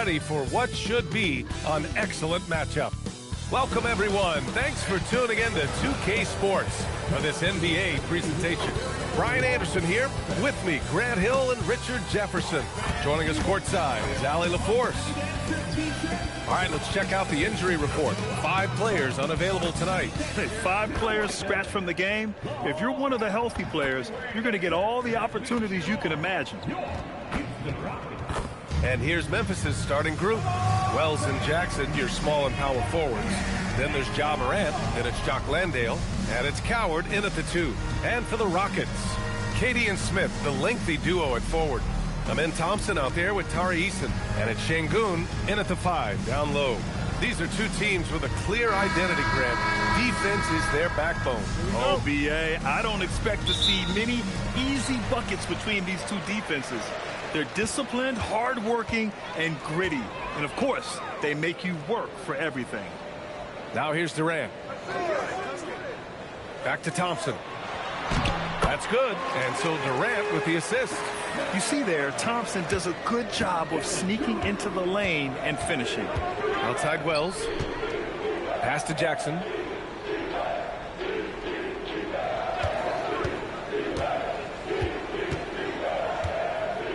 ready for what should be an excellent matchup. Welcome, everyone. Thanks for tuning in to 2K Sports for this NBA presentation. Brian Anderson here. With me, Grant Hill and Richard Jefferson. Joining us courtside is Allie LaForce. All right, let's check out the injury report. 5 players unavailable tonight. Hey, 5 players scratched from the game. If you're one of the healthy players, you're going to get all the opportunities you can imagine. And here's Memphis' starting group. Wells and Jackson, your small and power forwards. Then there's Ja Morant, then it's Jock Landale, and it's Coward in at the 2. And for the Rockets, Katie and Smith, the lengthy duo at forward. Amen Thompson out there with Tari Eason, and it's Şengün in at the 5, down low. These are 2 teams with a clear identity, Grant. Defense is their backbone. Oh, B.A., I don't expect to see many easy buckets between these 2 defenses. They're disciplined, hard-working, and gritty. And, of course, they make you work for everything. Now here's Durant. Back to Thompson. That's good. And so Durant with the assist. You see there, Thompson does a good job of sneaking into the lane and finishing. Outside Wells. Pass to Jackson.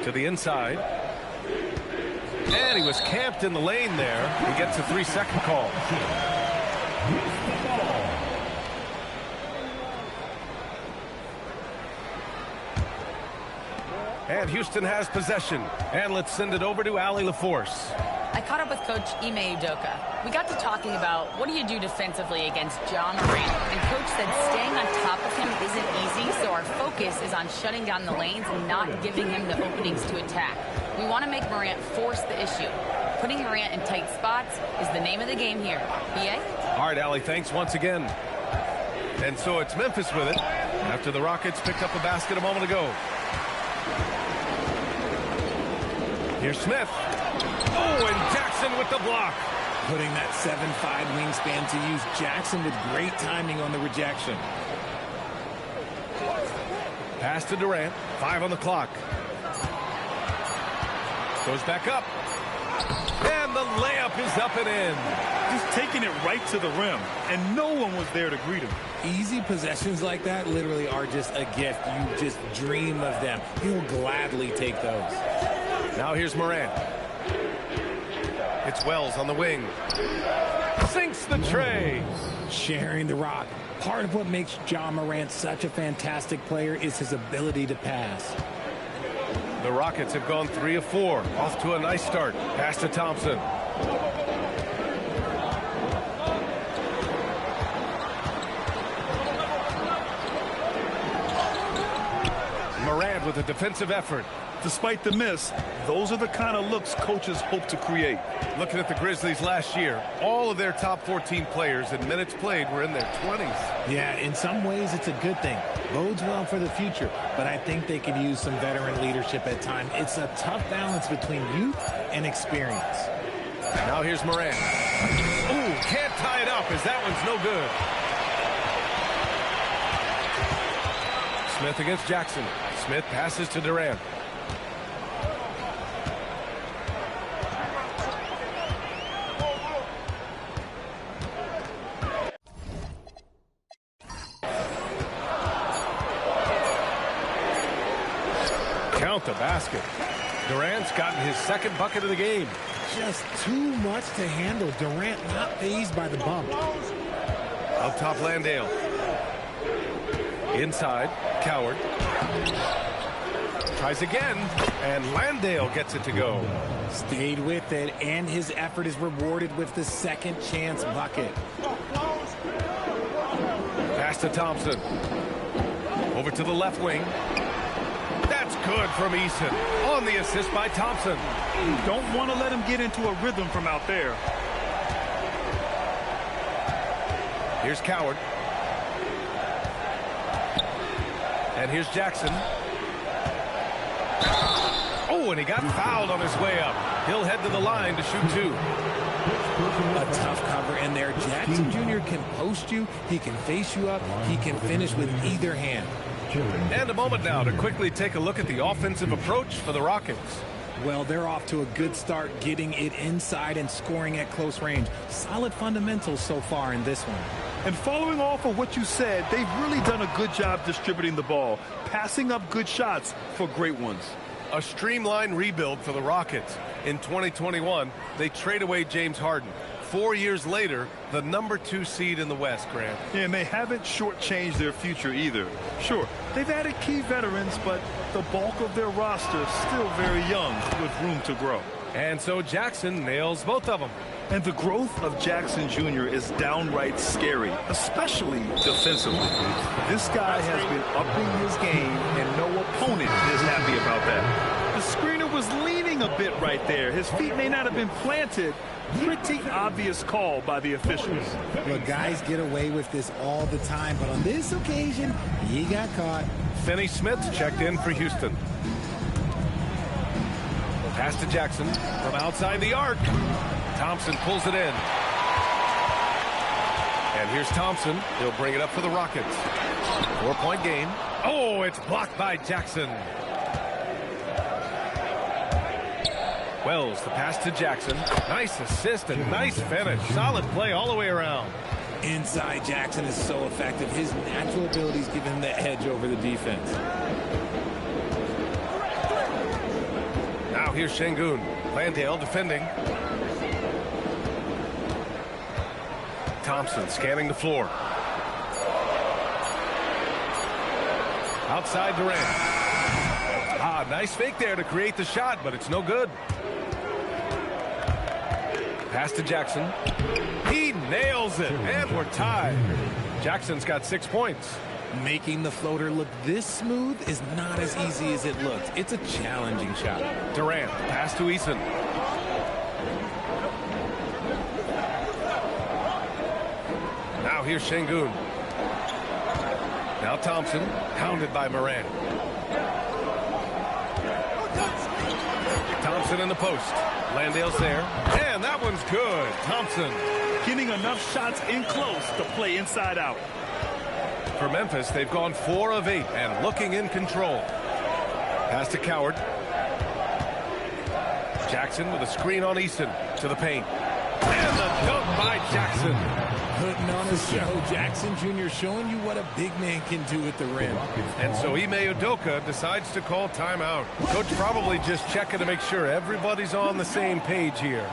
To the inside. And he was camped in the lane there. He gets a 3-second call. And Houston has possession. And let's send it over to Allie LaForce. I caught up with Coach Ime Udoka. We got to talking about what do you do defensively against Ja Morant. And Coach said staying on top of him isn't easy, so our focus is on shutting down the lanes and not giving him the openings to attack. We want to make Morant force the issue. Putting Morant in tight spots is the name of the game here. B.A.? All right, Allie, thanks once again. And so it's Memphis with it after the Rockets picked up a basket a moment ago. Here's Smith. Oh, and Jackson with the block. Putting that 7'5" wingspan to use. Jackson with great timing on the rejection. Pass to Durant. 5 on the clock. Goes back up. And the layup is up and in. Just taking it right to the rim, and no one was there to greet him. Easy possessions like that literally are just a gift. You just dream of them. He'll gladly take those. Now here's Morant. It's Wells on the wing. Sinks the tray. Sharing the rock. Part of what makes Ja Morant such a fantastic player is his ability to pass. The Rockets have gone 3 of 4. Off to a nice start. Pass to Thompson. Morant with a defensive effort. Despite the miss, those are the kind of looks coaches hope to create. Looking at the Grizzlies last year, all of their top 14 players in minutes played were in their 20s. Yeah, in some ways it's a good thing. Bodes well for the future, but I think they could use some veteran leadership at times. It's a tough balance between youth and experience. Now here's Morant. Ooh, can't tie it up as that one's no good. Smith against Jackson. Smith passes to Durant. Count the basket. Durant's gotten his 2nd bucket of the game. Just too much to handle. Durant not fazed by the bump. Up top, Landale. Inside, Coward. Tries again, and Landale gets it to go. Stayed with it, and his effort is rewarded with the 2nd chance bucket. Pass to Thompson. Over to the left wing. That's good from Eason. On the assist by Thompson. Don't want to let him get into a rhythm from out there. Here's Coward. And here's Jackson. Oh, and he got fouled on his way up. He'll head to the line to shoot 2. A tough cover in there. Jackson Jr. can post you. He can face you up. He can finish with either hand. And a moment now to quickly take a look at the offensive approach for the Rockets. Well, they're off to a good start getting it inside and scoring at close range. Solid fundamentals so far in this one. And following off of what you said, they've really done a good job distributing the ball, passing up good shots for great ones. A streamlined rebuild for the Rockets. In 2021, they trade away James Harden. 4 years later, the #2 seed in the West, Grant. Yeah, and they haven't shortchanged their future either. Sure, they've added key veterans, but the bulk of their roster is still very young with room to grow. And so Jackson nails both of them. And the growth of Jackson Jr. is downright scary, especially defensively. This guy has been upping his game, and no opponent is happy about that. The screener was leaning a bit right there. His feet may not have been planted. Pretty obvious call by the officials. Look, guys get away with this all the time, but on this occasion, he got caught. Finney Smith checked in for Houston. Pass to Jackson from outside the arc. Thompson pulls it in. And here's Thompson. He'll bring it up for the Rockets. 4-point game. Oh, it's blocked by Jackson. Wells, the pass to Jackson. Nice assist and nice finish. Solid play all the way around. Inside Jackson is so effective. His natural abilities give him the edge over the defense. Now here's Şengün. Landale defending. Thompson scanning the floor. Outside Durant. Nice fake there to create the shot, but it's no good. Pass to Jackson. He nails it, and we're tied. Jackson's got 6 points. Making the floater look this smooth is not as easy as it looks. It's a challenging shot. Durant, pass to Eason. Now here's Şengün. Now Thompson, hounded by Morant. Thompson in the post. Landale's there. And that one's good. Thompson. Getting enough shots in close to play inside out. For Memphis, they've gone 4 of 8 and looking in control. Pass to Coward. Jackson with a screen on Easton to the paint. And the dunk by Jackson. Putting on a show. Jackson Jr. showing you what a big man can do at the rim. And so Ime Udoka decides to call timeout. Coach probably just checking to make sure everybody's on the same page here.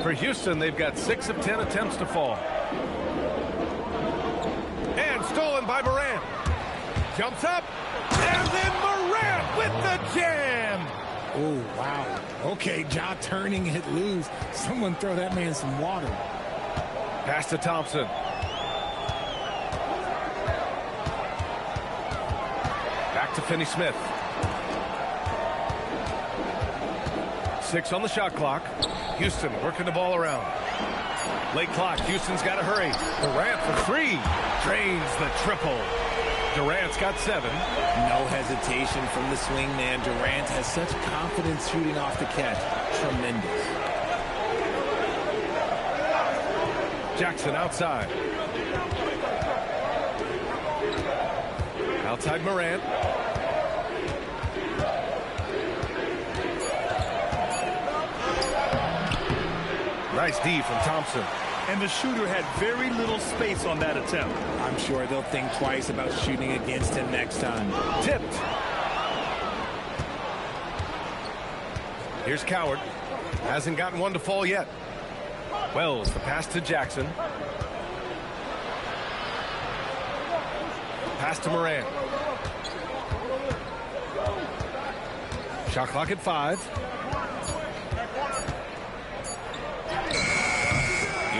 For Houston, they've got 6 of 10 attempts to fall. And stolen by Morant. Jumps up. And then Morant with the jam. Oh, wow. Okay, Ja turning it loose. Someone throw that man some water. Pass to Thompson. Back to Finney Smith. 6 on the shot clock. Houston working the ball around. Late clock. Houston's got to hurry. Durant for 3. Drains the triple. Durant's got 7. No hesitation from the swing man. Durant has such confidence shooting off the catch. Tremendous. Jackson outside. Outside Morant. Nice D from Thompson. And the shooter had very little space on that attempt. I'm sure they'll think twice about shooting against him next time. Tipped. Here's Coward. Hasn't gotten one to fall yet. Wells, the pass to Jackson. Pass to Morant. Shot clock at 5.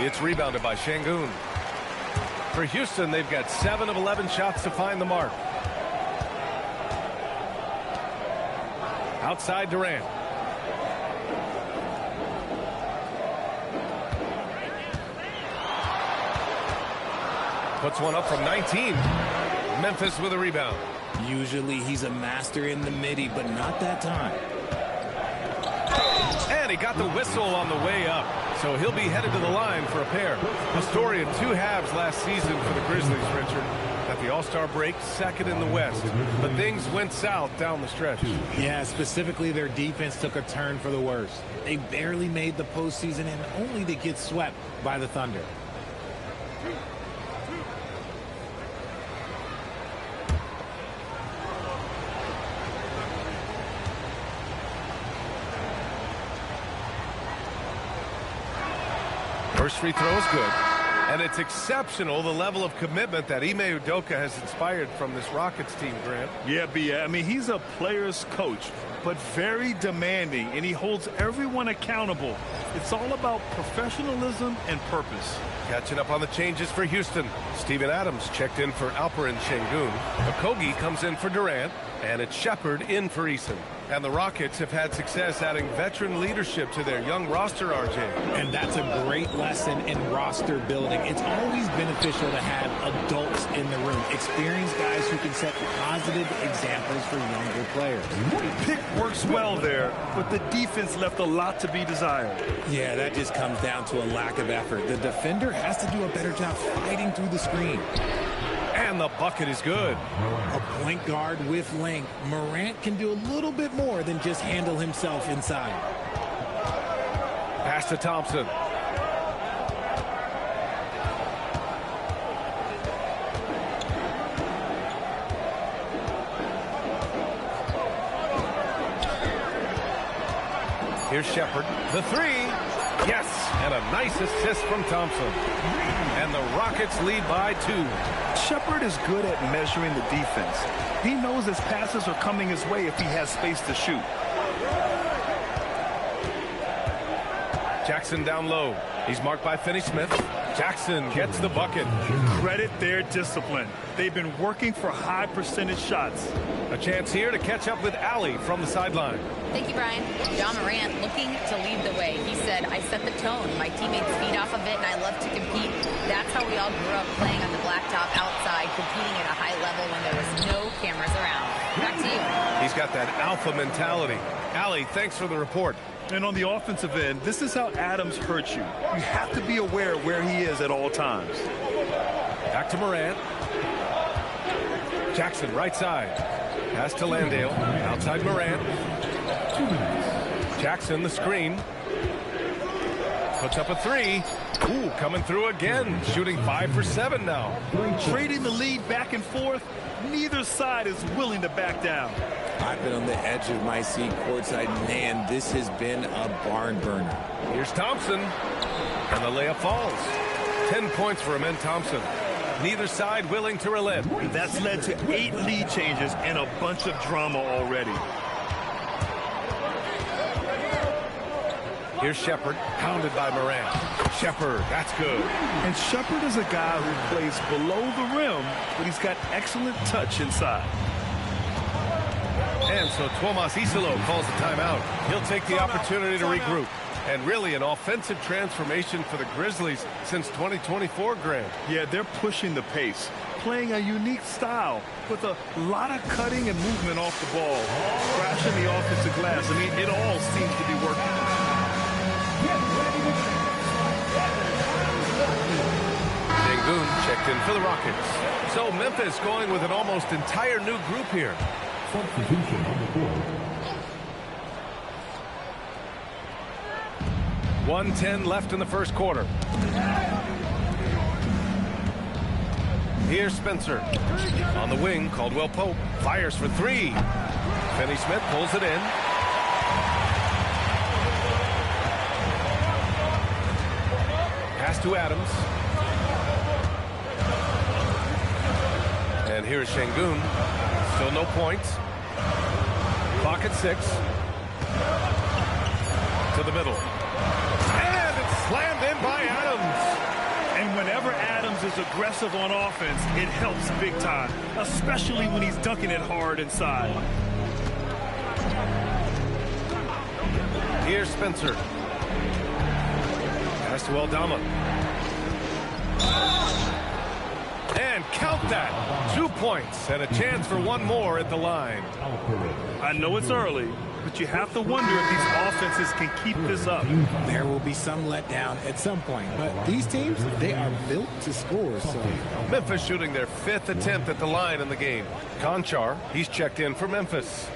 It's rebounded by Şengün. For Houston, they've got 7 of 11 shots to find the mark. Outside Durant. Puts one up from 19. Memphis with a rebound. Usually he's a master in the midi, but not that time. And he got the whistle on the way up. So he'll be headed to the line for a pair. A story of 2 halves last season for the Grizzlies, Richard. At the All-Star break, second in the West. But things went south down the stretch. Yeah, specifically their defense took a turn for the worse. They barely made the postseason and only to get swept by the Thunder. First free throw is good. And it's exceptional, the level of commitment that Ime Udoka has inspired from this Rockets team, Grant. Yeah, B. I mean, he's a player's coach, but very demanding, and he holds everyone accountable. It's all about professionalism and purpose. Catching up on the changes for Houston. Steven Adams checked in for Alperen Şengün. Okogie comes in for Durant, and it's Shepherd in for Eason. And the Rockets have had success adding veteran leadership to their young roster, RJ. And that's a great lesson in roster building. It's always beneficial to have adults in the room, experienced guys who can set positive examples for younger players. Pick works well there, but the defense left a lot to be desired. Yeah, that just comes down to a lack of effort. The defender has to do a better job fighting through the screen. And the bucket is good. A point guard with length. Morant can do a little bit more than just handle himself inside. Pass to Thompson. Here's Shepherd. The 3. Yes, and a nice assist from Thompson. And the Rockets lead by 2. Shepherd is good at measuring the defense. He knows his passes are coming his way if he has space to shoot. Jackson down low. He's marked by Finney-Smith. Jackson gets the bucket. Credit their discipline. They've been working for high percentage shots. A chance here to catch up with Allie from the sideline. Thank you, Brian. John Morant looking to lead the way. He said, I set the tone. My teammates feed off of it, and I love to compete. That's how we all grew up, playing on the blacktop outside, competing at a high level when there was no cameras around. Back to you. He's got that alpha mentality. Allie, thanks for the report. And on the offensive end, this is how Adams hurts you. You have to be aware where he is at all times. Back to Morant. Jackson, right side. Pass to Landale. Outside Morant. Jackson, the screen. Puts up a 3. Ooh, coming through again. Shooting 5 for 7 now. Trading the lead back and forth. Neither side is willing to back down. I've been on the edge of my seat courtside. Man, this has been a barn burner. Here's Thompson. And the layup falls. 10 points for Amen Thompson. Neither side willing to relent. That's led to 8 lead changes and a bunch of drama already. Here's Shepherd, pounded by Morant. Shepherd, that's good. And Shepherd is a guy who plays below the rim, but he's got excellent touch inside. And so Tuomas Isalo calls a timeout. He'll take the opportunity to regroup. And really an offensive transformation for the Grizzlies since 2024, Grant. Yeah, they're pushing the pace, playing a unique style with a lot of cutting and movement off the ball, crashing the offensive glass. I mean, it all seems to be working. Şengün checked in for the Rockets. So Memphis going with an almost entire new group here. Substitution on the board. 1:10 left in the first quarter. Here's Spencer. On the wing, Caldwell Pope fires for 3. Finney-Smith pulls it in. Pass to Adams. And here's Şengün. Still no points. Clock at 6. To the middle. And it's slammed in by Adams. And whenever Adams is aggressive on offense, it helps big time, especially when he's dunking it hard inside. Here's Spencer. Pass to Aldama. And count that. 2 points and a chance for one more at the line. I know it's early, but you have to wonder if these offenses can keep this up. There will be some letdown at some point, but these teams, they are built to score. So Memphis shooting their 5th attempt at the line in the game. Conchar, he's checked in for Memphis.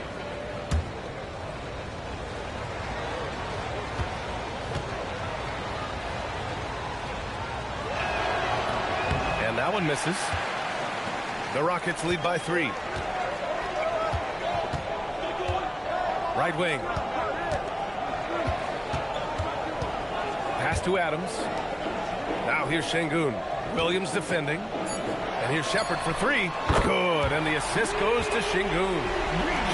And that one misses. The Rockets lead by 3. Right wing. Pass to Adams. Now here's Şengün. Williams defending. And here's Shepherd for 3. Good. And the assist goes to Şengün.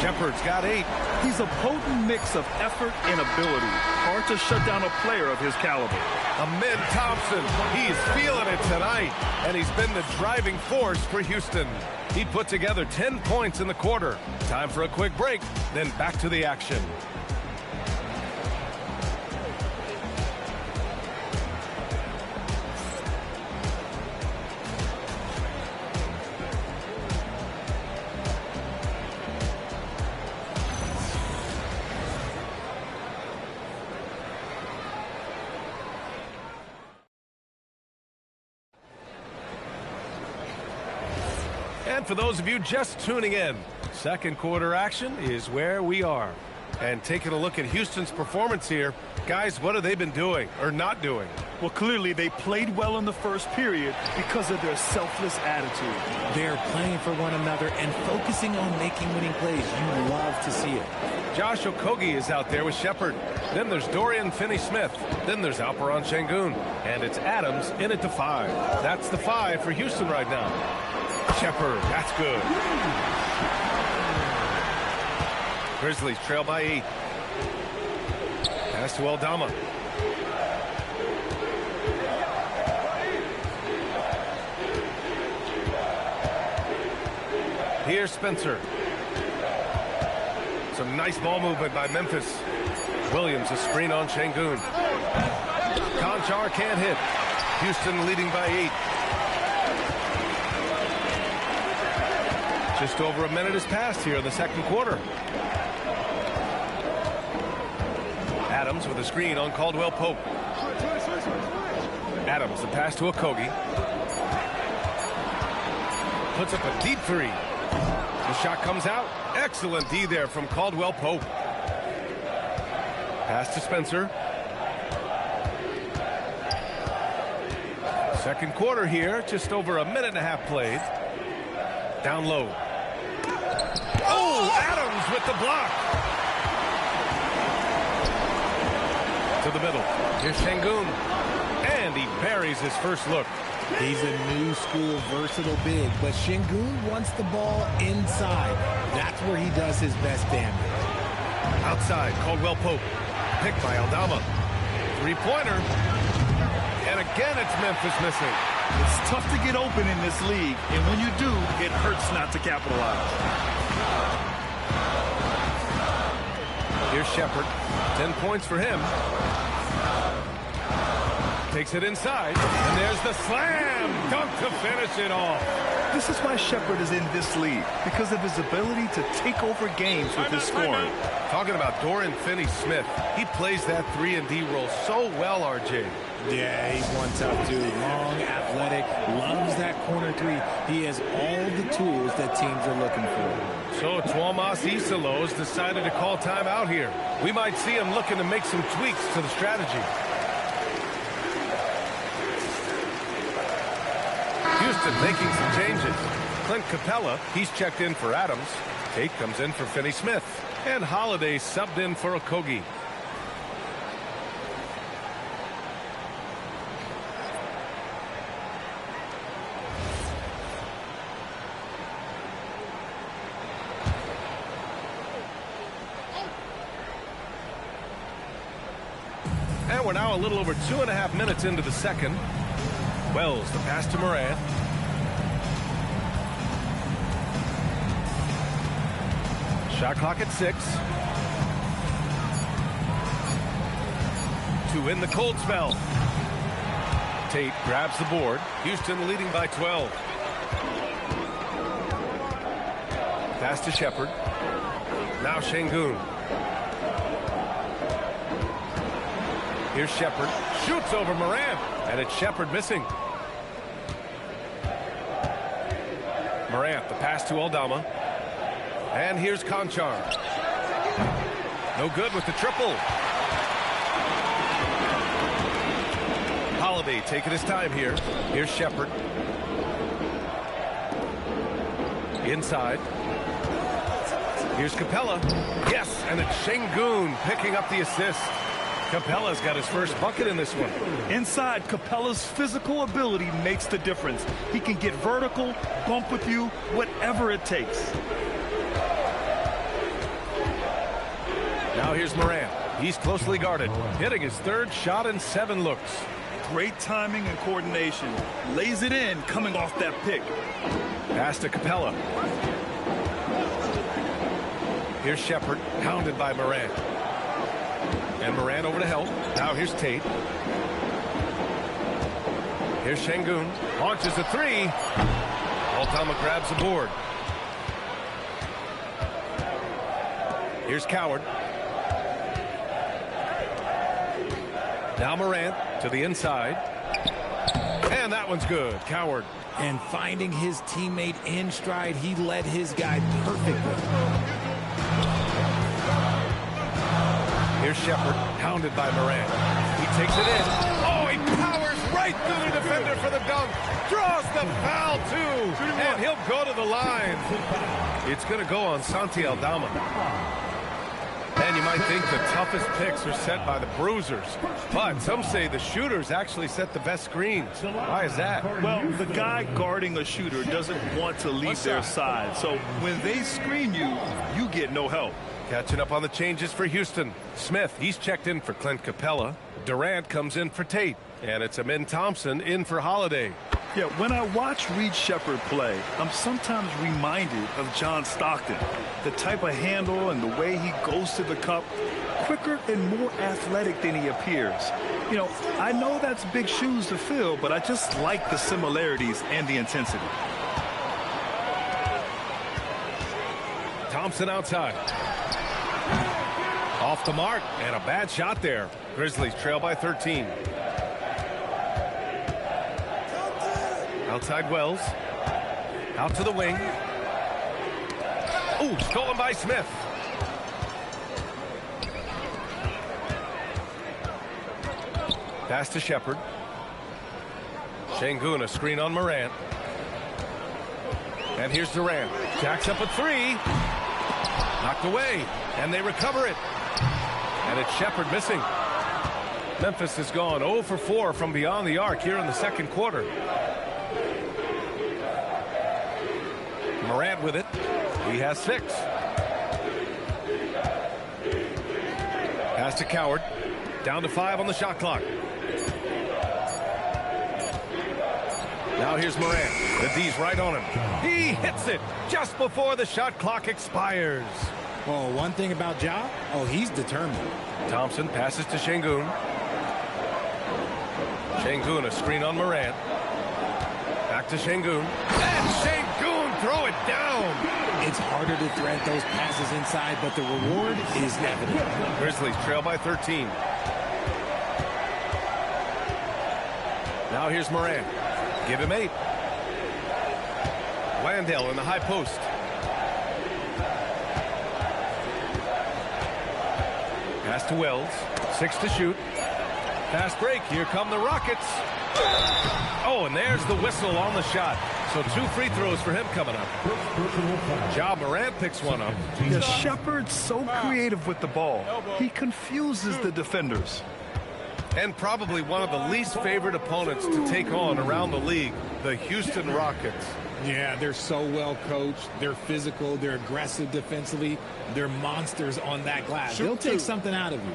Shepherd's got 8. He's a potent mix of effort and ability. Hard to shut down a player of his caliber. Amin Thompson, he's feeling it tonight. And he's been the driving force for Houston. He put together 10 points in the quarter. Time for a quick break, then back to the action. And for those of you just tuning in, second quarter action is where we are. And taking a look at Houston's performance here, guys, what have they been doing or not doing? Well, clearly they played well in the first period because of their selfless attitude. they're playing for one another and focusing on making winning plays. You love to see it. Josh Okogie is out there with Shepherd. Then there's Dorian Finney-Smith. Then there's Alperen Şengün. And it's Adams in at the 5. That's the 5 for Houston right now. Shepherd, that's good. Grizzlies trail by 8. Pass to Aldama. Here's Spencer. Some nice ball movement by Memphis. Williams a screen on Şengün. Conchar can't hit. Houston leading by 8. Just over a minute has passed here in the second quarter. Adams with a screen on Caldwell Pope. Adams, the pass to Okogie. Puts up a deep 3. The shot comes out. Excellent D there from Caldwell Pope. Pass to Spencer. Second quarter here, just over a minute and a half played. Down low. Oh, Adams with the block. To the middle. Here's Şengün. And he buries his first look. He's a new school versatile big, but Şengün wants the ball inside. That's where he does his best damage. Outside, Caldwell Pope. Picked by Aldama. Three-pointer. And again, it's Memphis missing. It's tough to get open in this league, and when you do, it hurts not to capitalize. Here's Shepherd. 10 points for him. Takes it inside, and there's the slam dunk to finish it off. This is why Shepherd is in this league, because of his ability to take over games with his scoring. Talking about Dorian Finney-Smith, he plays that 3-and-D role so well, RJ. Yeah, he's one tough dude. Long, athletic, loves that corner 3. He has all the tools that teams are looking for. So Tuomas Isalos decided to call timeout here. We might see him looking to make some tweaks to the strategy. Houston making some changes. Clint Capella, he's checked in for Adams. Tate comes in for Finney-Smith. And Holiday subbed in for Okogie. And we're now a little over 2.5 minutes into the second. Wells, the pass to Morant. Shot clock at 6. 2 in the cold spell. Tate grabs the board. Houston leading by 12. Pass to Shepard. Now Şengün. Here's Shepard. Shoots over Morant. And it's Shepard missing. Morant, the pass to Aldama. And here's Konchar. No good with the triple. Holiday taking his time here. Here's Shepard. Inside. Here's Capella. Yes, and it's Şengün picking up the assist. Capella's got his first bucket in this one. Inside, Capella's physical ability makes the difference. He can get vertical, bump with you, whatever it takes. Now here's Morant. He's closely guarded, hitting his third shot in 7 looks. Great timing and coordination. Lays it in, coming off that pick. Pass to Capella. Here's Shepard, hounded by Morant. And Morant over to help. Now here's Tate. Here's Şengün. Launches a 3. Aldama grabs the board. Here's Coward. Now Morant to the inside. And that one's good. Coward. And finding his teammate in stride, he led his guy perfectly. Here's Shepard, hounded by Morant. He takes it in. Oh, he powers right through the defender for the dunk. Draws the foul, too. And he'll go to the line. It's going to go on Santi Aldama. And you might think the toughest picks are set by the bruisers. But some say the shooters actually set the best screens. Why is that? Well, the guy guarding a shooter doesn't want to leave their side. So when they screen you, you get no help. Catching up on the changes for Houston. Smith, he's checked in for Clint Capella. Durant comes in for Tate. And it's Amin Thompson in for Holiday. Yeah, when I watch Reed Shepard play, I'm sometimes reminded of John Stockton. The type of handle and the way he goes to the cup, quicker and more athletic than he appears. You know, I know that's big shoes to fill, but I just like the similarities and the intensity. Thompson outside. Off the mark, and a bad shot there. Grizzlies trail by 13. Outside Wells. Out to the wing. Ooh, stolen by Smith. Pass to Shepard. Şengün, a screen on Morant. And here's Durant. Jacks up a 3. Knocked away, and they recover it. And it's Shepard missing. Memphis has gone 0 for 4 from beyond the arc here in the second quarter. Morant with it. He has 6. Pass to Coward. Down to 5 on the shot clock. Now here's Morant. The D's right on him. He hits it just before the shot clock expires. Oh, one thing about Ja, he's determined. Thompson passes to Şengün. Şengün, a screen on Morant. Back to Şengün. And Şengün, throw it down. It's harder to thread those passes inside, but the reward is evident. Grizzlies trail by 13. Now here's Morant. Give him 8. Landale in the high post. Pass to Wells. 6 to shoot. Fast break. Here come the Rockets. Oh, and there's the whistle on the shot. So 2 free throws for him coming up. Ja Morant picks one up. Yeah, Shepard's so creative with the ball. He confuses the defenders. And probably one of the least favorite opponents to take on around the league, the Houston Rockets. Yeah, they're so well coached. They're physical. They're aggressive defensively. They're monsters on that glass. They'll take something out of you.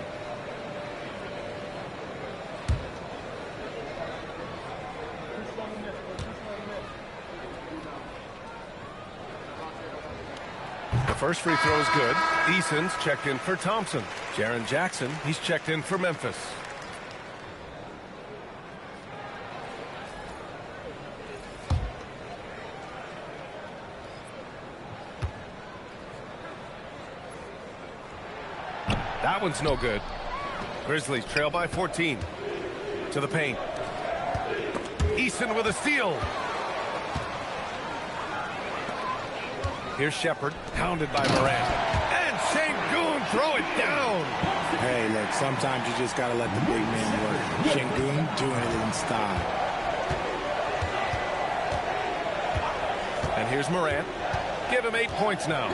The first free throw is good. Eason's checked in for Thompson. Jaren Jackson, he's checked in for Memphis. That one's no good. Grizzlies trail by 14. To the paint. Eason with a steal. Here's Shepherd, hounded by Morant. And Sengun throw it down. Hey, look, sometimes you just got to let the big man work. Sengun doing it in style. And here's Morant. Give him 8 points now.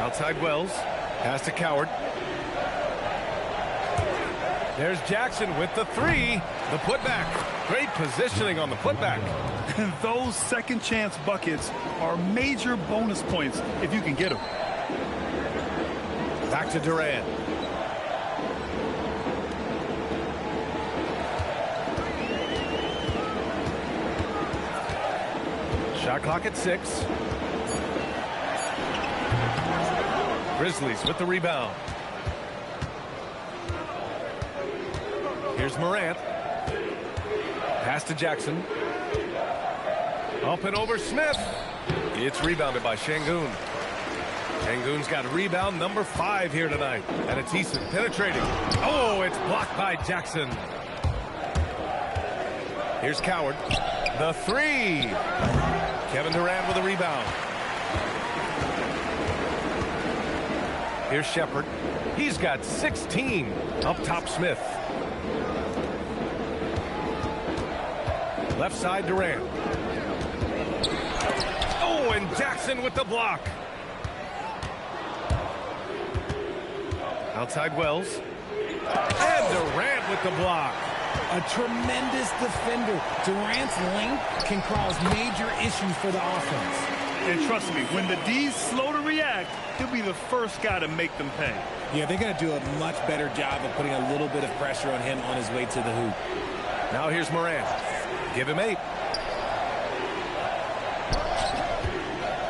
Outside Wells. Pass to Coward. There's Jackson with the three. The putback. Great positioning on the putback. And those second chance buckets are major bonus points if you can get them. Back to Durant. Shot clock at 6. Grizzlies with the rebound. Here's Morant. Pass to Jackson. Up and over Smith. It's rebounded by Sengun. Sengun's got rebound number 5 here tonight. And it's Eason penetrating. Oh, it's blocked by Jackson. Here's Coward. The three. Kevin Durant with a rebound. Here's Shepherd. He's got 16. Up top, Smith. Left side, Durant. Oh, and Jackson with the block. Outside Wells. And Durant with the block. A tremendous defender. Durant's length can cause major issues for the offense. And trust me, when the D's slow to react, he'll be the first guy to make them pay. Yeah, they're going to do a much better job of putting a little bit of pressure on him on his way to the hoop. Now here's Morant. Give him 8.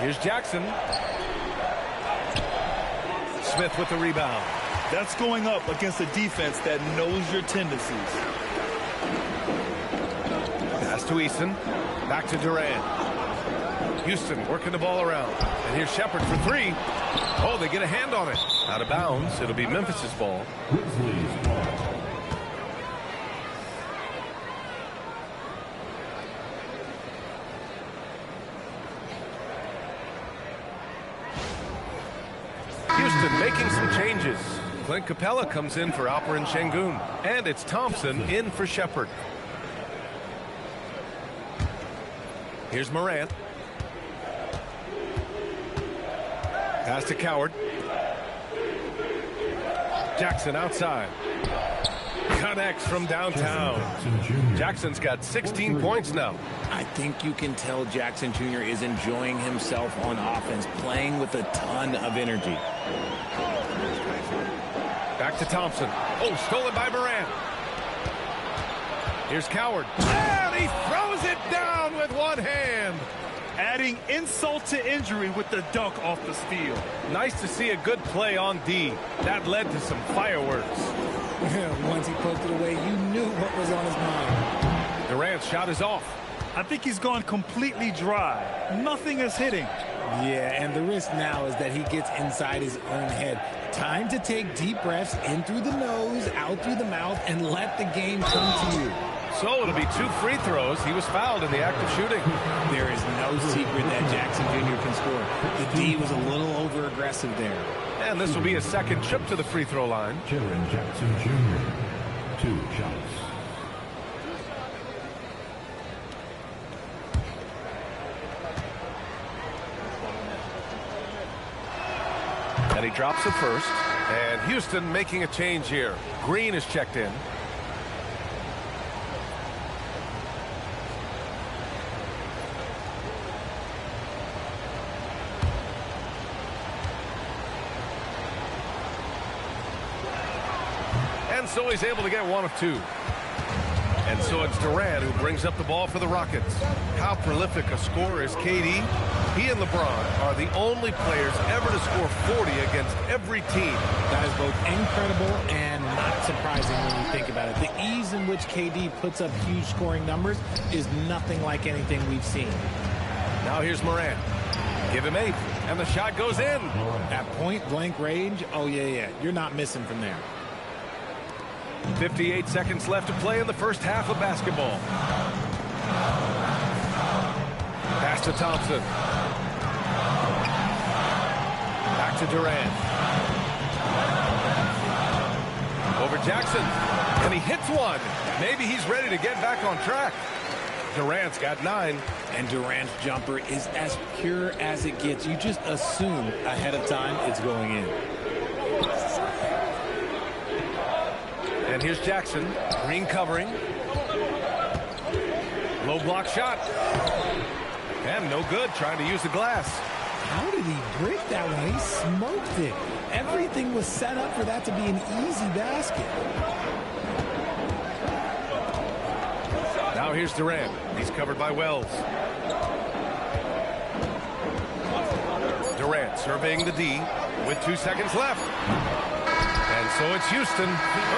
Here's Jackson. Smith with the rebound. That's going up against a defense that knows your tendencies. Pass to Eason. Back to Durant. Houston working the ball around. And here's Shepherd for 3. Oh, they get a hand on it. Out of bounds. It'll be Memphis's ball. Grizzlies ball. Houston making some changes. Clint Capella comes in for Alperen Sengun. And it's Thompson in for Shepherd. Here's Morant. Pass to Coward. Jackson outside. Connects from downtown. Jackson's got 16 points now. I think you can tell Jackson Jr. is enjoying himself on offense, playing with a ton of energy. Back to Thompson. Oh, stolen by Morant. Here's Coward. And he throws it down with one hand. Adding insult to injury with the dunk off the steal. Nice to see a good play on D. That led to some fireworks. Once he poked it away, you knew what was on his mind. Durant's shot is off. I think he's gone completely dry. Nothing is hitting. Yeah, and the risk now is that he gets inside his own head. Time to take deep breaths in through the nose, out through the mouth, and let the game come to you. So it'll be 2 free throws. He was fouled in the act of shooting. There is no secret that Jackson Jr. can score. The D was a little over-aggressive there. And this will be a second trip to the free throw line. Jaren Jackson Jr. 2 shots. And he drops the first. And Houston making a change here. Green is checked in. And so he's able to get 1 of 2. And so it's Durant who brings up the ball for the Rockets. How prolific a scorer is KD? He and LeBron are the only players ever to score 40 against every team. That is both incredible and not surprising when you think about it. The ease in which KD puts up huge scoring numbers is nothing like anything we've seen. Now here's Morant. Give him 8, and the shot goes in. At point-blank range, oh, yeah. You're not missing from there. 58 seconds left to play in the first half of basketball. Pass to Thompson. Back to Durant. Over Jackson. And he hits one. Maybe he's ready to get back on track. Durant's got 9. And Durant's jumper is as pure as it gets. You just assume ahead of time it's going in. And here's Jackson. Green covering. Low block shot. And no good, trying to use the glass. How did he break that one? He smoked it. Everything was set up for that to be an easy basket. Now here's Durant. He's covered by Wells. Durant surveying the D with 2 seconds left. And so it's Houston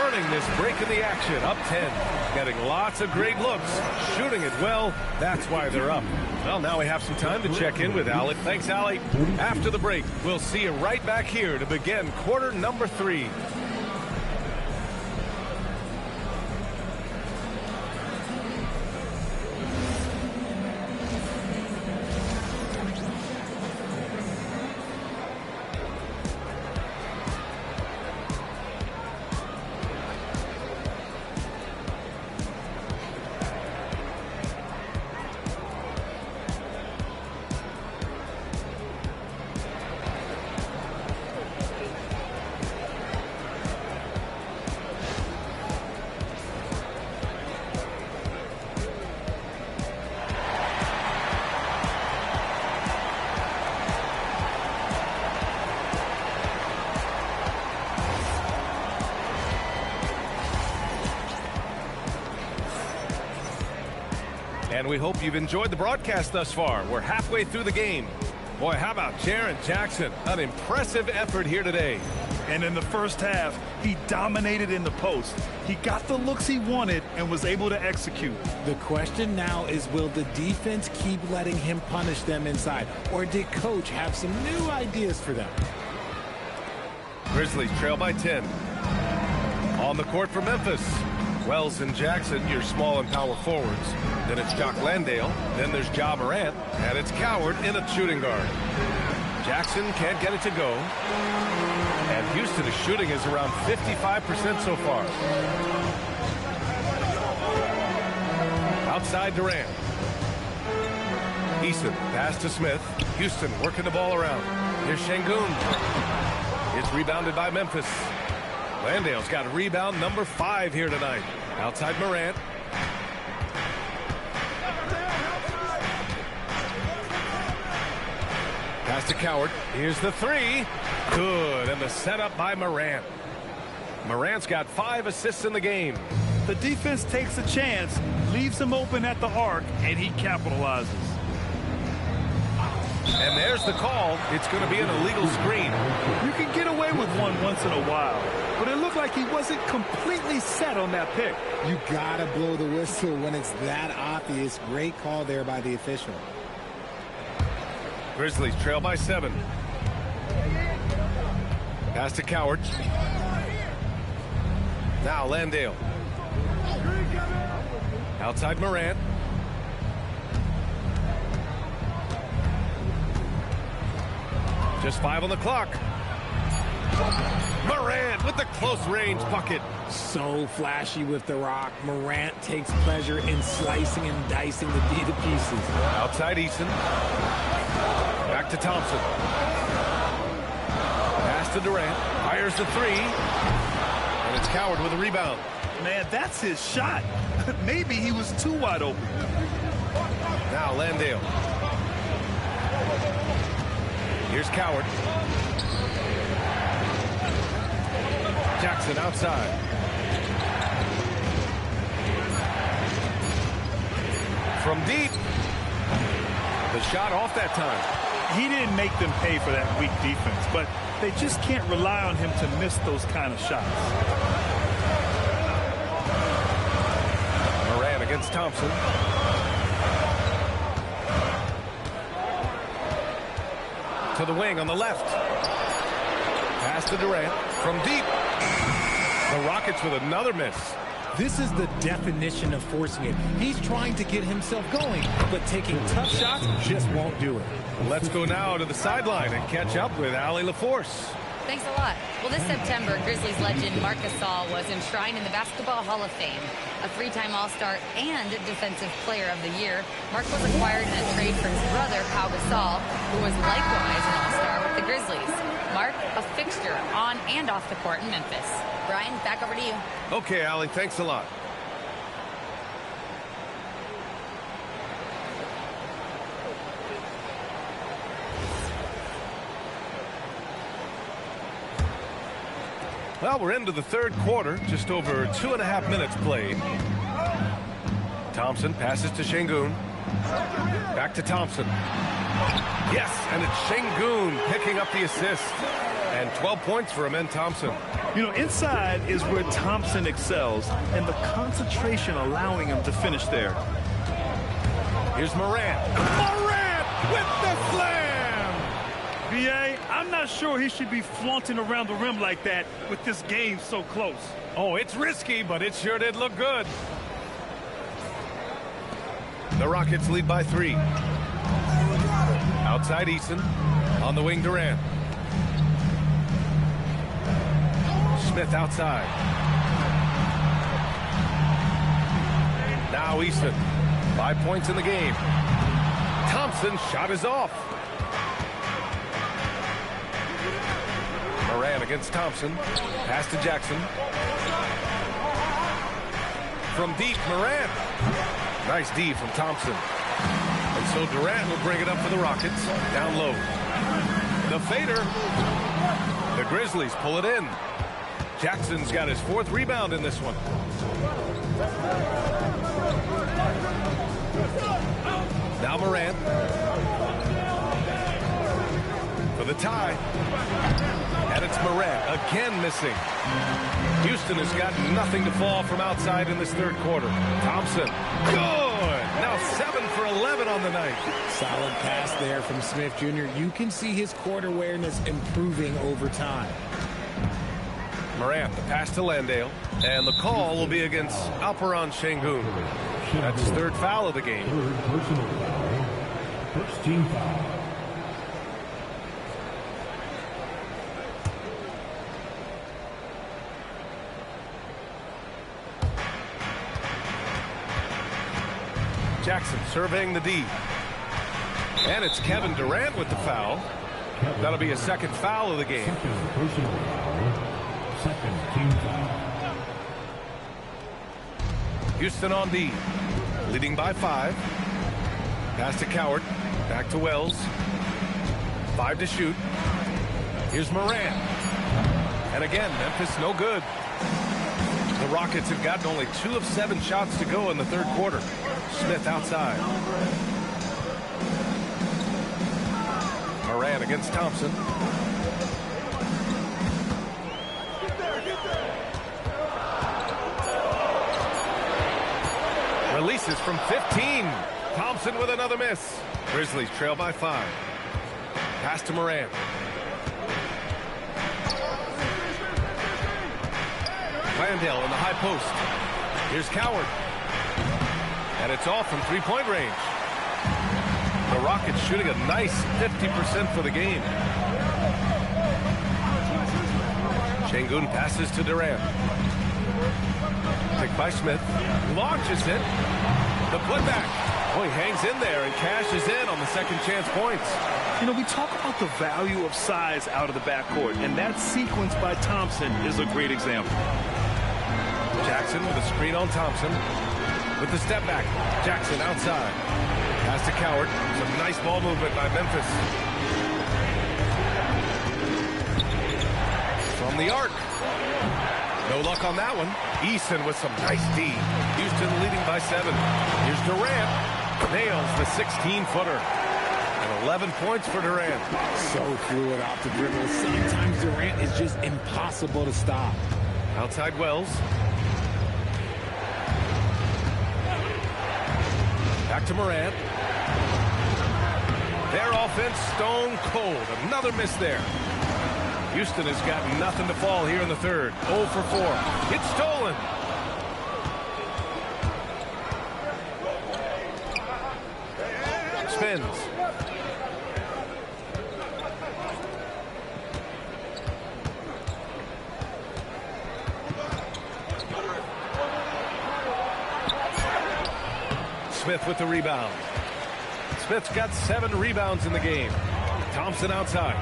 earning this break in the action. Up 10. Getting lots of great looks. Shooting it well. That's why they're up. Well, now we have some time to check in with Alec. Thanks, Alec. After the break, we'll see you right back here to begin quarter number 3. And we hope you've enjoyed the broadcast thus far. We're halfway through the game. Boy, how about Jaren Jackson? An impressive effort here today. And in the first half, he dominated in the post. He got the looks he wanted and was able to execute. The question now is, will the defense keep letting him punish them inside? Or did Coach have some new ideas for them? Grizzlies trail by 10. On the court for Memphis. Wells and Jackson, your small and power forwards. Then it's Jock Landale. Then there's Ja Morant. And it's Coward in a shooting guard. Jackson can't get it to go. And Houston is shooting is around 55% so far. Outside Durant. Eason, pass to Smith. Houston working the ball around. Here's Şengün. It's rebounded by Memphis. Landale's got rebound number 5 here tonight. Outside Morant. Pass to Coward. Here's the 3. Good. And the setup by Morant. Morant's got 5 assists in the game. The defense takes a chance, leaves him open at the arc, and he capitalizes. And there's the call. It's going to be an illegal screen. You can get away with one once in a while, but it looked like he wasn't completely set on that pick. You gotta blow the whistle when it's that obvious. Great call there by the official. Grizzlies trail by 7. Pass to Coward. Now Landale. Outside Morant. Just 5 on the clock. Morant with the close range bucket. So flashy with the rock. Morant takes pleasure in slicing and dicing the D to pieces. Outside Eason. Back to Thompson. Pass to Durant. Fires the 3. And it's Coward with a rebound. Man, that's his shot. Maybe he was too wide open. Now Landale. Here's Coward. Jackson outside. From deep. The shot off that time. He didn't make them pay for that weak defense, but they just can't rely on him to miss those kind of shots. Morant against Thompson. To the wing on the left. Pass to Durant from deep. The Rockets with another miss. This is the definition of forcing it. He's trying to get himself going, but taking tough shots just won't do it. Let's go now to the sideline and catch up with Allie LaForce. Thanks a lot. Well, this September, Grizzlies legend Marc Gasol was enshrined in the Basketball Hall of Fame. A three-time All-Star and Defensive Player of the Year, Marc was acquired in a trade for his brother, Pau Gasol, who was likewise an All-Star with the Grizzlies. Marc, a fixture on and off the court in Memphis. Brian, back over to you. Okay, Allie, thanks a lot. Well, we're into the third quarter, just over 2.5 minutes played. Thompson passes to Şengün. Back to Thompson. Yes, and it's Şengün picking up the assist. And 12 points for Amen Thompson. You know, inside is where Thompson excels, and the concentration allowing him to finish there. Here's Morant. Morant with the slam! B.A., I'm not sure he should be flaunting around the rim like that with this game so close. Oh, it's risky, but it sure did look good. The Rockets lead by 3. Outside Eason. On the wing, Durant. Smith outside. Now Eason. 5 points in the game. Thompson's shot is off. Morant against Thompson. Pass to Jackson. From deep, Morant. Nice D from Thompson. And so Durant will bring it up for the Rockets. Down low. The fader. The Grizzlies pull it in. Jackson's got his 4th rebound in this one. Now Morant. For the tie. And it's Morant again missing. Houston has got nothing to fall from outside in this third quarter. Thompson. Good. Now 7 for 11 on the night. Solid pass there from Smith Jr. You can see his court awareness improving over time. Morant, the pass to Landale. And the call will be against Alperen Şengün. That's his 3rd foul of the game. 3rd personal foul. First team foul. Jackson surveying the D. And it's Kevin Durant with the foul. That'll be a 2nd foul of the game. 2nd personal foul. 2nd team foul. Houston on D. Leading by 5. Pass to Coward. Back to Wells. 5 to shoot. Here's Morant. And again, Memphis no good. The Rockets have gotten only 2 of 7 shots to go in the third quarter. Smith outside. Morant against Thompson. Releases from 15. Thompson with another miss. Grizzlies trail by 5. Pass to Morant. Landale in the high post. Here's Coward. And it's off from 3-point range. The Rockets shooting a nice 50% for the game. Şengün passes to Durant. Picked by Smith. Launches it. The putback. Oh, he hangs in there and cashes in on the second chance points. You know, we talk about the value of size out of the backcourt, and that sequence by Thompson is a great example. Jackson with a screen on Thompson. With the step back. Jackson outside. Pass to Coward. Some nice ball movement by Memphis. From the arc. No luck on that one. Eason with some nice D. Houston leading by 7. Here's Durant. Nails the 16-footer. And 11 points for Durant. So fluid off the dribble. Sometimes Durant is just impossible to stop. Outside Wells. Back to Morant. Their offense stone cold. Another miss there. Houston has got nothing to fall here in the third. 0 for 4. It's stolen. Spins. Smith with the rebound. Smith's got 7 rebounds in the game. Thompson outside.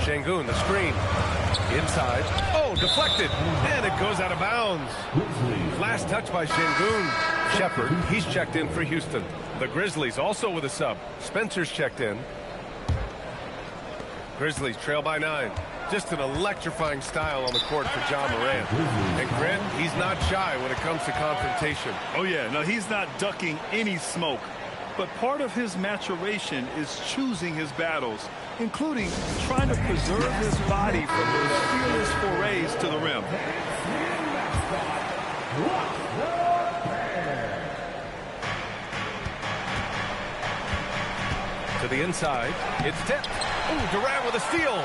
Şengün, the screen. Inside. Oh, deflected. And it goes out of bounds. Last touch by Şengün. Shepherd, he's checked in for Houston. The Grizzlies also with a sub. Spencer's checked in. Grizzlies trail by 9. Just an electrifying style on the court for John Morant. And Grant, he's not shy when it comes to confrontation. Oh, yeah. No, he's not ducking any smoke. But part of his maturation is choosing his battles, including trying to preserve his body from those fearless forays to the rim. To the inside. It's tipped. Ooh, Durant with a steal.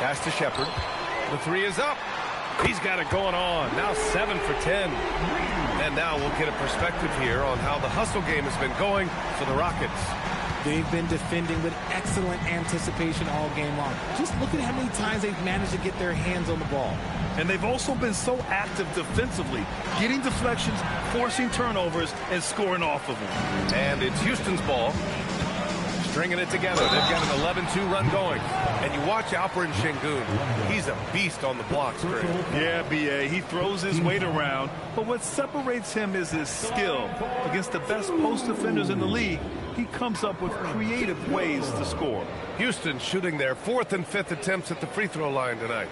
Pass to Shepherd. The 3 is up. He's got it going on. Now 7 for 10. And now we'll get a perspective here on how the hustle game has been going for the Rockets. They've been defending with excellent anticipation all game long. Just look at how many times they've managed to get their hands on the ball. And they've also been so active defensively, getting deflections, forcing turnovers, and scoring off of them. And it's Houston's ball. Stringing it together. They've got an 11-2 run going. And you watch Alperen Şengün. He's a beast on the blocks, Greg. Yeah, B.A. He throws his weight around. But what separates him is his skill. Against the best post defenders in the league, he comes up with creative ways to score. Houston shooting their 4th and 5th attempts at the free throw line tonight.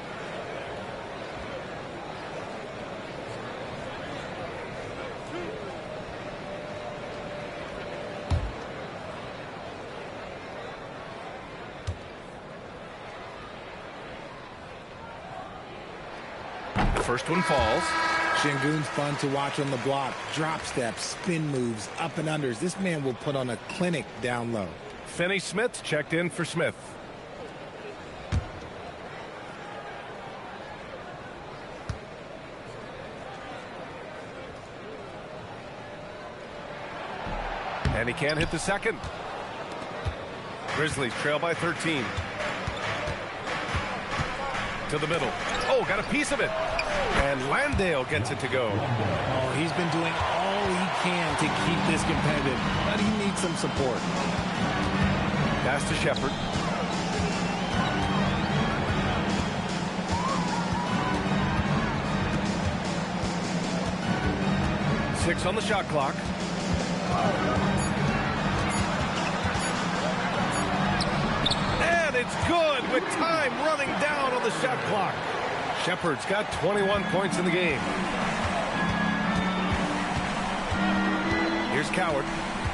First one falls. Şengün's fun to watch on the block. Drop steps, spin moves, up and unders. This man will put on a clinic down low. Finney-Smith checked in for Smith. And he can't hit the second. Grizzlies trail by 13. To the middle. Oh, got a piece of it. And Landale gets it to go. Oh, he's been doing all he can to keep this competitive, but he needs some support. Pass to Shepherd. Six on the shot clock. And it's good with time running down on the shot clock. Shepherd's got 21 points in the game. Here's Coward.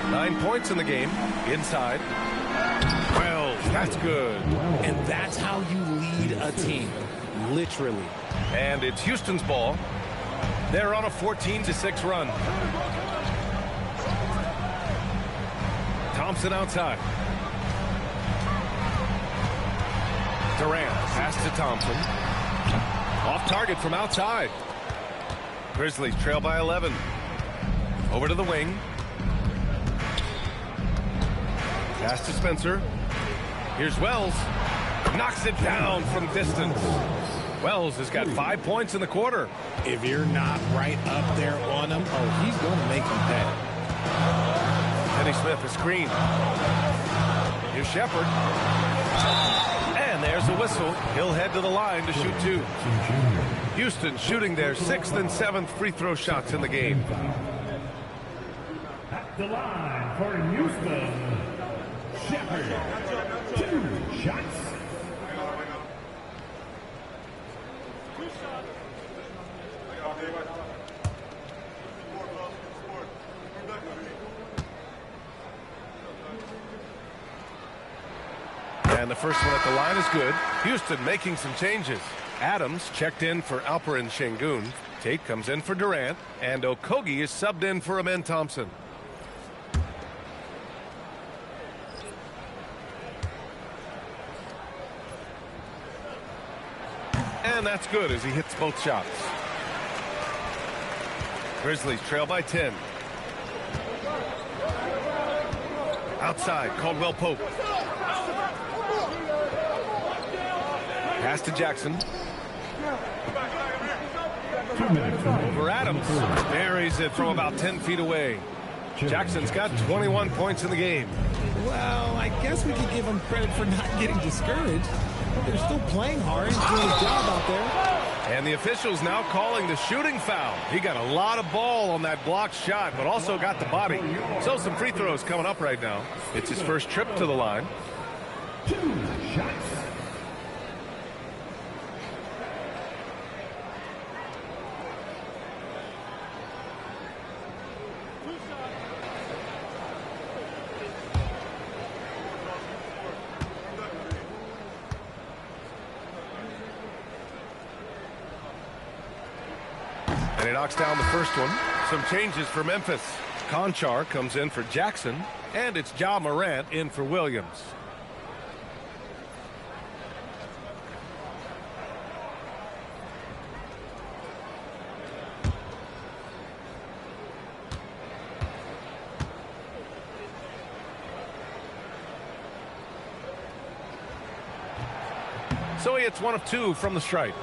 9 points in the game. Inside. Well, that's good. And that's how you lead a team. Literally. And it's Houston's ball. They're on a 14-6 run. Thompson outside. Durant, pass to Thompson. Off target from outside. Grizzlies trail by 11. Over to the wing. Pass to Spencer. Here's Wells. Knocks it down from distance. Wells has got 5 points in the quarter. If you're not right up there on him, oh, he's going to make him pay. Finney-Smith, a screen. Here's Shepherd. And there's a whistle. He'll head to the line to shoot 2. Houston shooting their 6th and 7th free throw shots in the game. At the line for Houston, Shepherd, 2 shots. And the first one at the line is good. Houston making some changes. Adams checked in for Alperen Şengün. Tate comes in for Durant, and Okogie is subbed in for Amen Thompson. And that's good as he hits both shots. Grizzlies trail by 10. Outside, Caldwell Pope. Pass to Jackson. Over Adams. Buries it from about 10 feet away. Jackson's got 21 points in the game. Well, I guess we could give him credit for not getting discouraged. They're still playing hard. He's doing his job out there. And the officials now calling the shooting foul. He got a lot of ball on that blocked shot, but also got the body. So some free throws coming up right now. It's his first trip to the line. 2 shots. And he knocks down the first one. Some changes for Memphis. Conchar comes in for Jackson, and it's Ja Morant in for Williams. So he hits 1 of 2 from the stripe.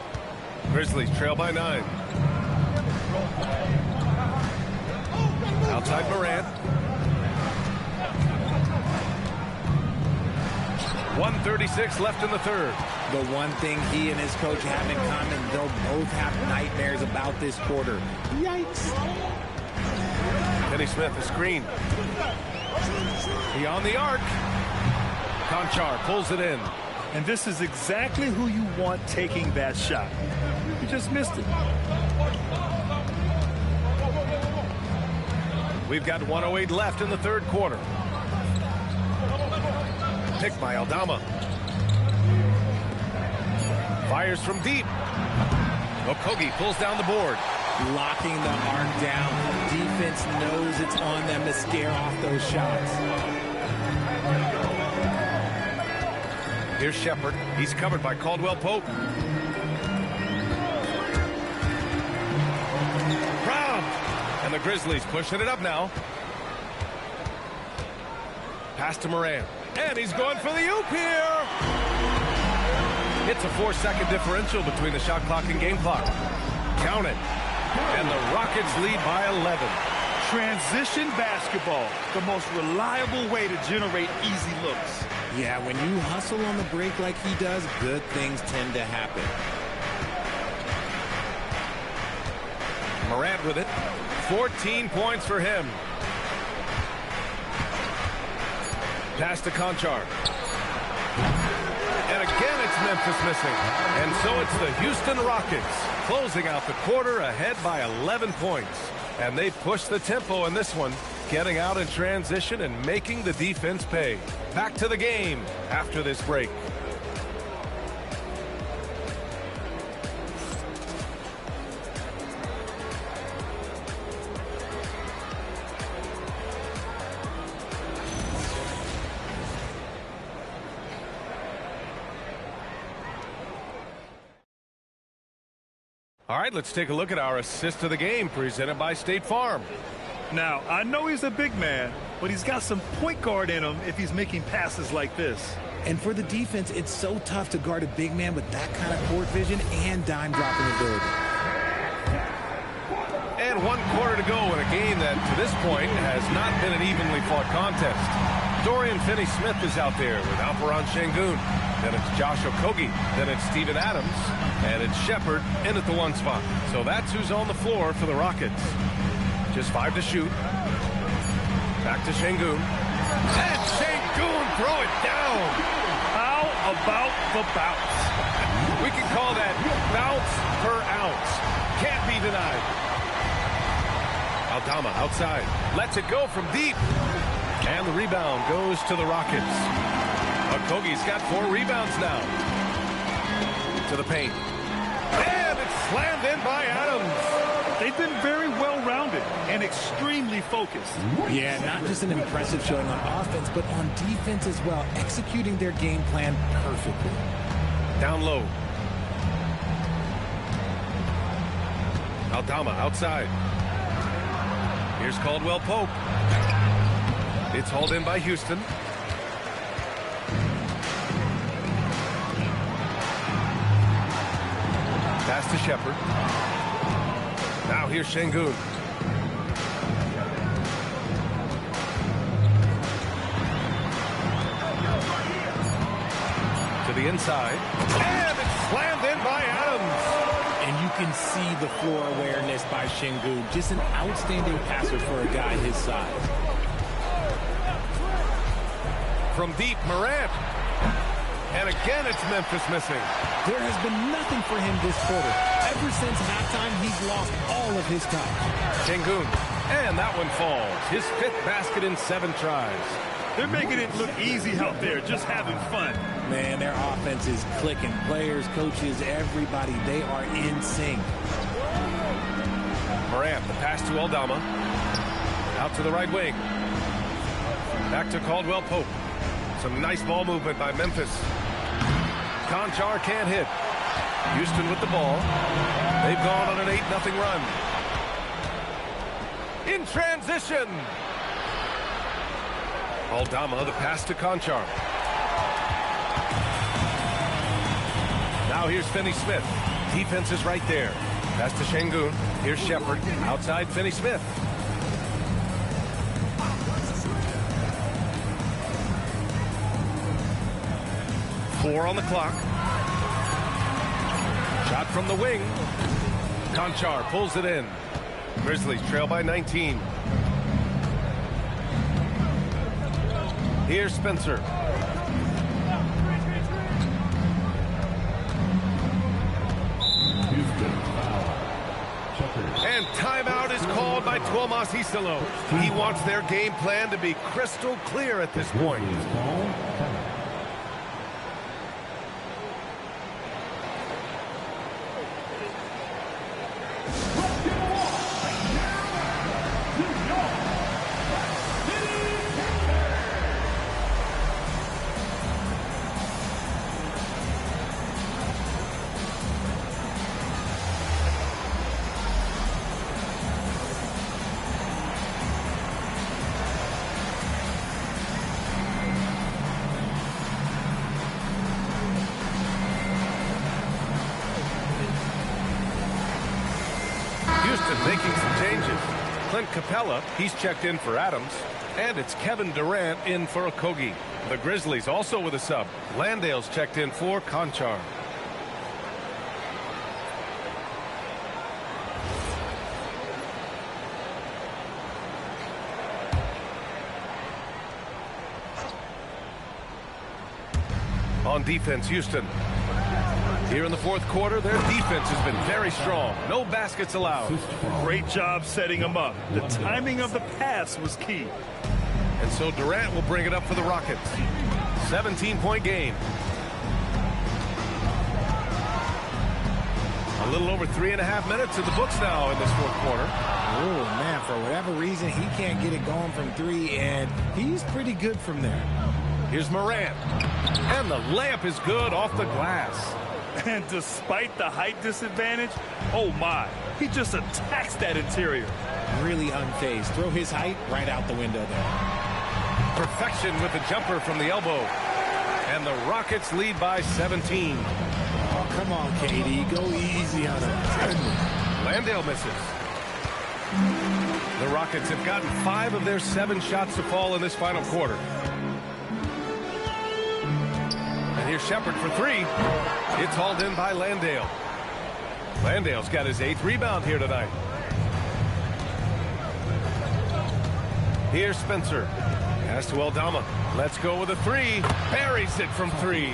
Grizzlies trail by 9. Outside Morant. 1:36 left in the third. The one thing he and his coach have in common, they'll both have nightmares about this quarter. Yikes. Kenny Smith, a screen. He on the arc. Conchar pulls it in. And this is exactly who you want taking that shot. You just missed it. We've got 1:08 left in the third quarter. Pick by Aldama. Fires from deep. Okogie pulls down the board. Locking the arc down. Defense knows it's on them to scare off those shots. Here's Shepard. He's covered by Caldwell Pope. And the Grizzlies pushing it up now. Pass to Morant. And he's going for the oop here. It's a 4-second differential between the shot clock and game clock. Count it. And the Rockets lead by 11. Transition basketball, the most reliable way to generate easy looks. Yeah, when you hustle on the break like he does, good things tend to happen. Morant with it. 14 points for him. Pass to Conchar. And again, it's Memphis missing. And so it's the Houston Rockets closing out the quarter ahead by 11 points. And they push the tempo in this one, getting out in transition and making the defense pay. Back to the game after this break. All right, let's take a look at our assist of the game presented by State Farm. Now, I know he's a big man, but he's got some point guard in him if he's making passes like this. And for the defense, it's so tough to guard a big man with that kind of court vision and dime dropping ability. And 1 quarter to go in a game that, to this point, has not been an evenly fought contest. Dorian Finney-Smith is out there with Alperon Şengün. Then it's Josh Okogie. Then it's Steven Adams. And it's Shepard in at the 1 spot. So that's who's on the floor for the Rockets. Just 5 to shoot. Back to Şengün. And Şengün throw it down. How about the bounce? We can call that bounce per ounce. Can't be denied. Aldama outside. Lets it go from deep. And the rebound goes to the Rockets. Okogie's got 4 rebounds now. To the paint. And it's slammed in by Adams. They've been very well-rounded and extremely focused. Yeah, not just an impressive showing on offense, but on defense as well, executing their game plan perfectly. Down low. Aldama outside. Here's Caldwell Pope. It's hauled in by Houston. Pass to Shepard. Now here's Şengün. To the inside. And it's slammed in by Adams. And you can see the floor awareness by Şengün. Just an outstanding passer for a guy his size. From deep, Morant. And again, it's Memphis missing. There has been nothing for him this quarter. Ever since halftime, he's lost all of his touch. Şengün. And that one falls. His 5th basket in 7 tries. They're making it look easy out there, just having fun. Man, their offense is clicking. Players, coaches, everybody, they are in sync. Morant, the pass to Aldama. Out to the right wing. Back to Caldwell Pope. Some nice ball movement by Memphis. Conchar can't hit. Houston with the ball. They've gone on an 8-0 run. In transition. Aldama, the pass to Conchar. Now here's Finney-Smith. Defense is right there. Pass to Şengün. Here's Shepard. Outside Finney-Smith. Four on the clock. Shot from the wing. Conchar pulls it in. Grizzlies trail by 19. Here's Spencer. And timeout is called by Tuomas Isalo. He wants their game plan to be crystal clear at this point. Making some changes. Clint Capella, he's checked in for Adams. And it's Kevin Durant in for Okogie. The Grizzlies also with a sub. Landale's checked in for Conchar. On defense, Houston. Here in the 4th quarter, their defense has been very strong. No baskets allowed. Great job setting them up. The timing of the pass was key. And so Durant will bring it up for the Rockets. 17-point game. A little over 3.5 minutes in the books now in this 4th quarter. Oh, man, for whatever reason, he can't get it going from 3, and he's pretty good from there. Here's Morant. And the layup is good off the glass. And despite the height disadvantage, oh my, he just attacks that interior. Really unfazed. Throw his height right out the window there. Perfection with the jumper from the elbow. And the Rockets lead by 17. Oh, come on, KD. Go easy on him. Landale misses. The Rockets have gotten 5 of their 7 shots to fall in this final quarter. And here's Shepard for 3. It's hauled in by Landale. Landale's got his 8th rebound here tonight. Here's Spencer. Pass to Aldama. Let's go with a 3. Buries it from 3.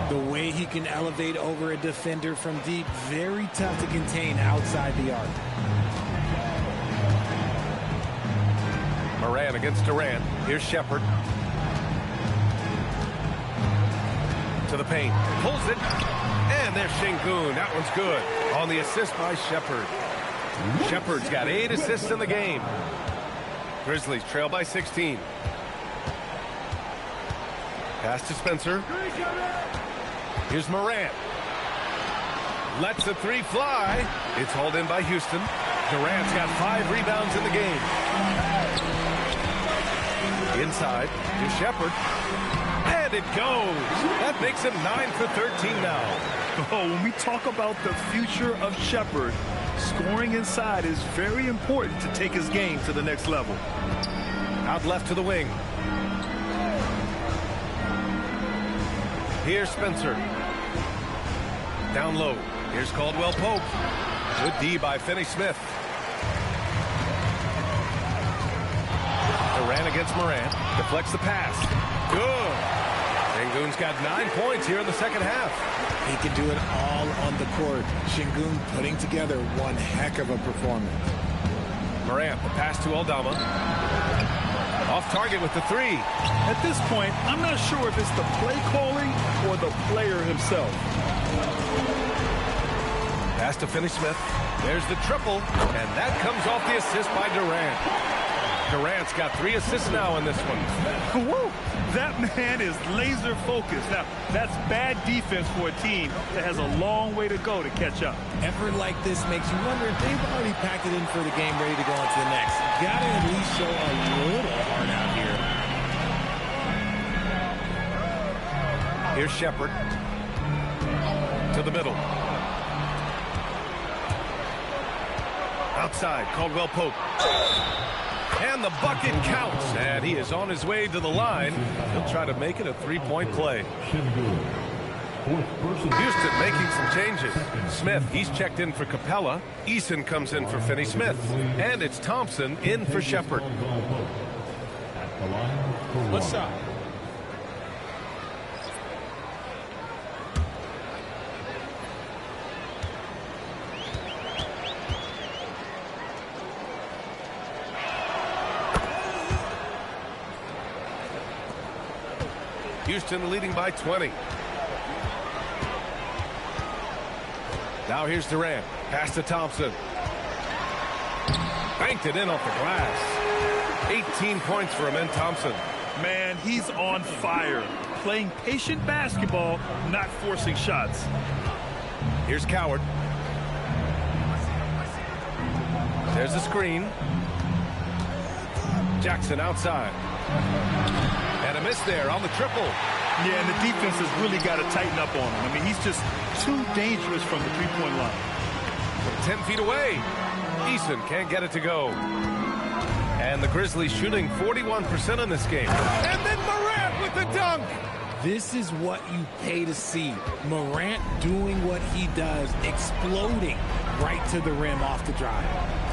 The way he can elevate over a defender from deep, very tough to contain outside the arc. Morant against Durant. Here's Shepard. To the paint. Pulls it. And there's Şengün. That one's good. On the assist by Shepard. Shepard's got 8 assists in the game. Grizzlies trail by 16. Pass to Spencer. Here's Morant. Lets the three fly. It's hauled in by Houston. Durant's got 5 rebounds in the game. Inside to Shepard. And it goes. That makes him 9 for 13 now. Oh, when we talk about the future of Shepard, scoring inside is very important to take his game to the next level. Out left to the wing. Here's Spencer. Down low. Here's Caldwell Pope. Good D by Finney-Smith. Durant against Morant. Deflects the pass. Good. Sengun's got 9 points here in the second half. He can do it all on the court. Sengun putting together one heck of a performance. Morant, the pass to Aldama. Off target with the 3. At this point, I'm not sure if it's the play calling or the player himself. Pass to Finney-Smith. There's the triple, and that comes off the assist by Durant. Durant's got 3 assists now in this one. Woo! That man is laser focused. Now, that's bad defense for a team that has a long way to go to catch up. Effort like this makes you wonder if they've already packed it in for the game, ready to go on to the next. Got to at least show a little heart out here. Here's Shepard. To the middle. Outside, Caldwell Pope. And the bucket counts. And he is on his way to the line. He'll try to make it a 3-point play. Houston making some changes. Smith, he's checked in for Capella. Eason comes in for Finney-Smith. And it's Thompson in for Shepard. What's up? Houston leading by 20. Now here's Durant. Pass to Thompson. Banked it in off the glass. 18 points for him in Thompson. Man, he's on fire. Playing patient basketball, not forcing shots. Here's Coward. There's the screen. Jackson outside. And a miss there on the triple. Yeah, and the defense has really got to tighten up on him. I mean, he's just too dangerous from the three-point line. From 10 feet away, Eason can't get it to go. And the Grizzlies shooting 41% in this game. And then Morant with the dunk. This is what you pay to see. Morant doing what he does, exploding right to the rim off the drive.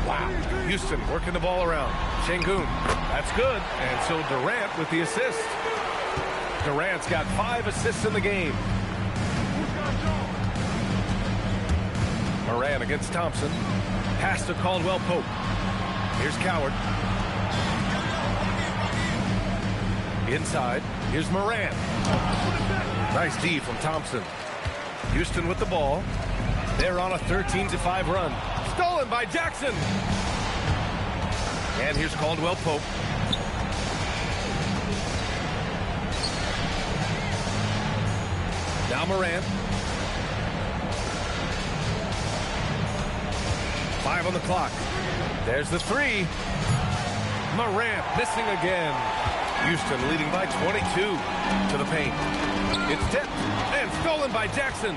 Wow. Houston working the ball around. Sengun, that's good. And so Durant with the assist. Durant's got 5 assists in the game. Morant against Thompson. Pass to Caldwell Pope. Here's Coward. Inside. Here's Morant. Nice D from Thompson. Houston with the ball. They're on a 13-5 run. Stolen by Jackson. And here's Caldwell Pope. Now Morant. 5 on the clock. There's the 3. Morant missing again. Houston leading by 22 to the paint. It's tipped and stolen by Jackson.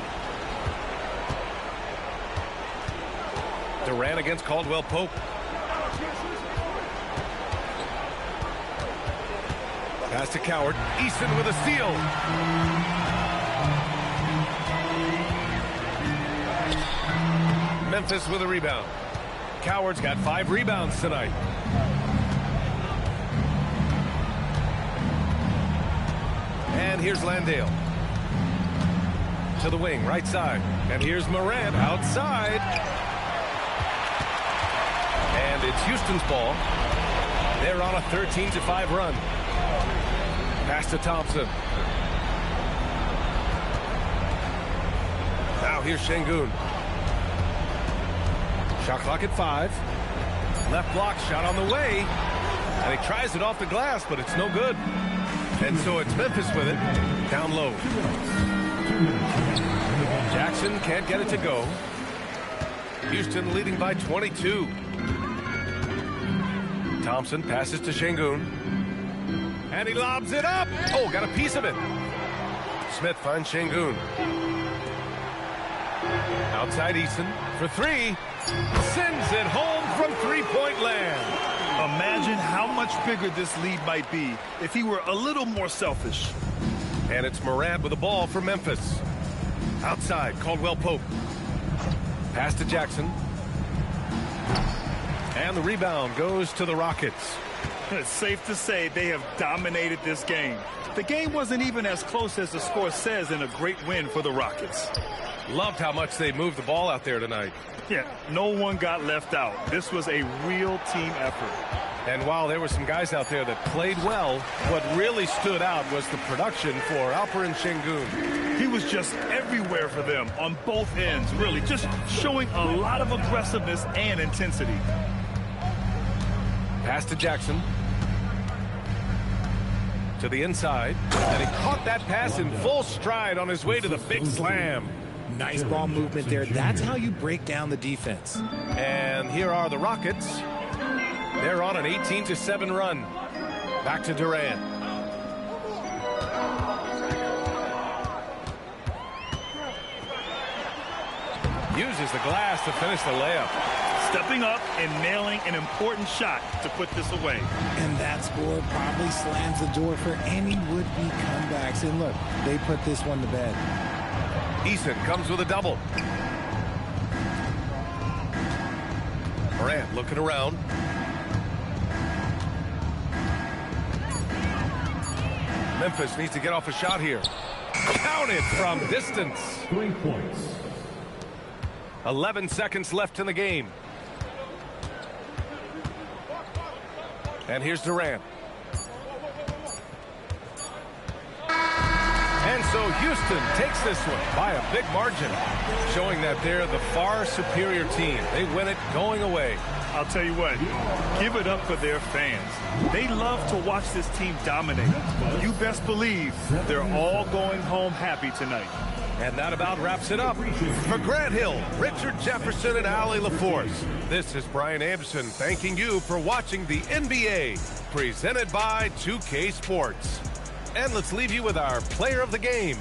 Durant against Caldwell Pope. Pass to Coward. Eason with a steal. Memphis with a rebound. Coward's got 5 rebounds tonight. And here's Landale. To the wing, right side. And here's Morant outside. And it's Houston's ball. They're on a 13-5 run. Pass to Thompson. Now here's Sengun. Shot clock at 5. Left block shot on the way. And he tries it off the glass, but it's no good. And so it's Memphis with it. Down low. Jackson can't get it to go. Houston leading by 22. Thompson passes to Şengün. And he lobs it up. Oh, got a piece of it. Smith finds Şengün. Outside Eason for 3. Sends it home from three-point land. Imagine how much bigger this lead might be if he were a little more selfish. And it's Morant with the ball for Memphis. Outside, Caldwell Pope. Pass to Jackson. And the rebound goes to the Rockets. It's safe to say they have dominated this game. The game wasn't even as close as the score says in a great win for the Rockets. Loved how much they moved the ball out there tonight. Yeah, no one got left out. This was a real team effort. And while there were some guys out there that played well, what really stood out was the production for Alperen Şengün. He was just everywhere for them on both ends, really, just showing a lot of aggressiveness and intensity. Pass to Jackson. To the inside. And he caught that pass in full stride on his way to the big slam. Nice ball movement there. That's how you break down the defense. And here are the Rockets. They're on an 18-7 run. Back to Durant. Uses the glass to finish the layup. Stepping up and nailing an important shot to put this away. And that score probably slams the door for any would-be comebacks. And look, they put this one to bed. Eason comes with a double. Morant looking around. Memphis needs to get off a shot here. Counted from distance. 3 points. 11 seconds left in the game. And here's Durant. And so Houston takes this one by a big margin, showing that they're the far superior team. They win it going away. I'll tell you what, give it up for their fans. They love to watch this team dominate. You best believe they're all going home happy tonight. And that about wraps it up. For Grant Hill, Richard Jefferson, and Allie LaForce, this is Brian Anderson thanking you for watching the NBA, presented by 2K Sports. And let's leave you with our player of the game.